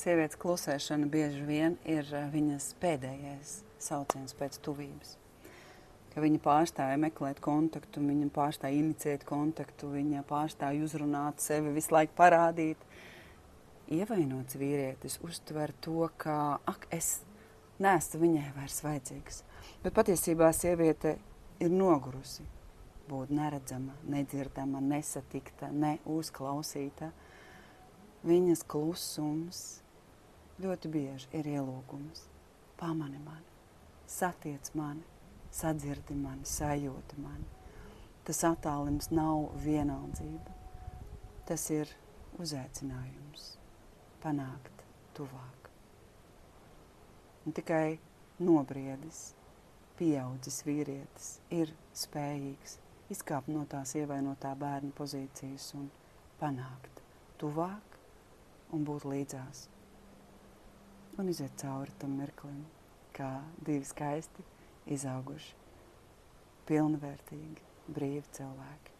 Sievietes klusēšana bieži vien ir viņas pēdējais sauciens pēc tuvības. Ka viņa pārstāja meklēt kontaktu, viņa pārstāja inicēt kontaktu, viņa pārstāja uzrunāt sevi, visu laiku parādīt. Ievainots vīrietis uztver to, ka es neesmu viņai vairs vajadzīgs. Bet patiesībā sieviete ir nogurusi būt neredzama, nedzirdama, nesatikta, neuzklausīta. Viņas klusums ļoti bieži ir ielūgums. Pamani mani, satiec mani, sadzirdi mani, sajūti mani. Tas attālums nav vienaldzība. Tas ir uzaicinājums panākt tuvāk. Un tikai nobriedis, pieaudzis vīrietis ir spējīgs izkāpt no tās ievainotā bērna pozīcijas un panākt tuvāk un būt līdzās. Un iziet cauri tam mirklim, kā divi skaisti, izauguši, pilnvērtīgi, brīvi cilvēki.